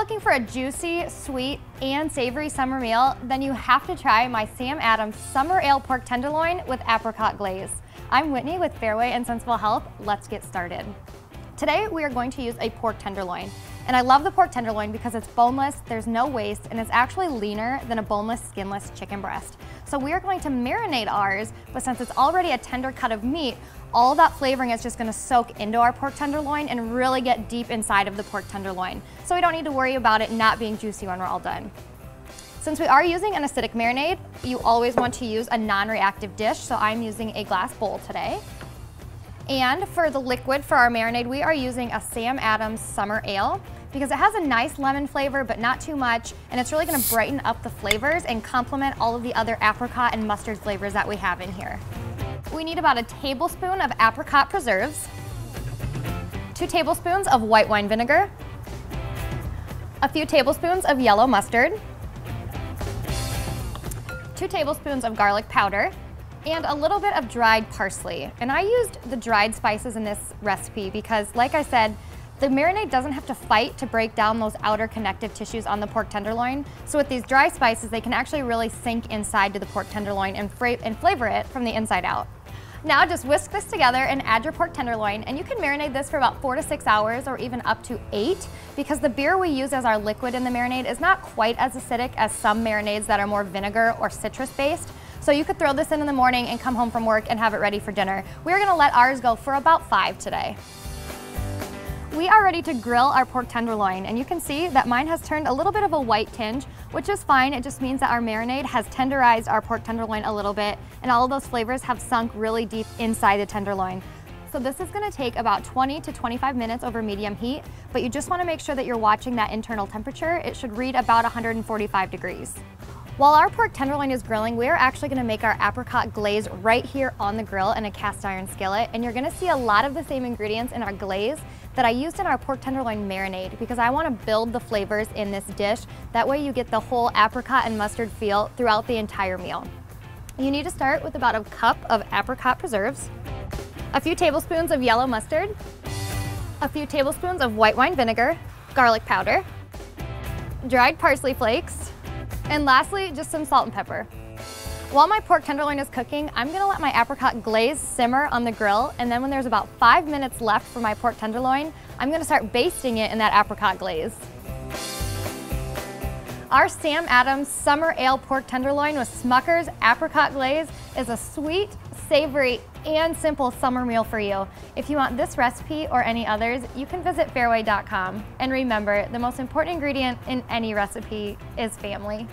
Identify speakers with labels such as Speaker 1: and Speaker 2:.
Speaker 1: looking for a juicy, sweet, and savory summer meal, then you have to try my Sam Adams Summer Ale Pork Tenderloin with apricot glaze. I'm Whitney with Fareway and Sensible Health. Let's get started. Today we are going to use a pork tenderloin. And I love the pork tenderloin because it's boneless, there's no waste, and it's actually leaner than a boneless, skinless chicken breast. So we are going to marinate ours, but since it's already a tender cut of meat, all that flavoring is just going to soak into our pork tenderloin and really get deep inside of the pork tenderloin. So we don't need to worry about it not being juicy when we're all done. Since we are using an acidic marinade, you always want to use a non-reactive dish, so I'm using a glass bowl today. And for the liquid for our marinade, we are using a Sam Adams Summer Ale because it has a nice lemon flavor, but not too much, and it's really gonna brighten up the flavors and complement all of the other apricot and mustard flavors that we have in here. We need about a tablespoon of apricot preserves, 2 tablespoons of white wine vinegar, a few tablespoons of yellow mustard, 2 tablespoons of garlic powder, and a little bit of dried parsley. And I used the dried spices in this recipe because, like I said, the marinade doesn't have to fight to break down those outer connective tissues on the pork tenderloin. So with these dry spices, they can actually really sink inside to the pork tenderloin and flavor it from the inside out. Now just whisk this together and add your pork tenderloin, and you can marinate this for about 4 to 6 hours or even up to 8 because the beer we use as our liquid in the marinade is not quite as acidic as some marinades that are more vinegar or citrus based. So you could throw this in the morning and come home from work and have it ready for dinner. We're gonna let ours go for about 5 today. We are ready to grill our pork tenderloin, and you can see that mine has turned a little bit of a white tinge, which is fine. It just means that our marinade has tenderized our pork tenderloin a little bit, and all of those flavors have sunk really deep inside the tenderloin. So this is gonna take about 20 to 25 minutes over medium heat, but you just wanna make sure that you're watching that internal temperature. It should read about 145 degrees. While our pork tenderloin is grilling, we are actually gonna make our apricot glaze right here on the grill in a cast iron skillet, and you're gonna see a lot of the same ingredients in our glaze that I used in our pork tenderloin marinade because I wanna build the flavors in this dish. That way you get the whole apricot and mustard feel throughout the entire meal. You need to start with about a cup of apricot preserves, a few tablespoons of yellow mustard, a few tablespoons of white wine vinegar, garlic powder, dried parsley flakes, and lastly, just some salt and pepper. While my pork tenderloin is cooking, I'm gonna let my apricot glaze simmer on the grill, and then when there's about 5 minutes left for my pork tenderloin, I'm gonna start basting it in that apricot glaze. Our Sam Adams Summer Ale Pork Tenderloin with Smucker's apricot glaze is a sweet, savory, and simple summer meal for you. If you want this recipe or any others, you can visit fareway.com. And remember, the most important ingredient in any recipe is family.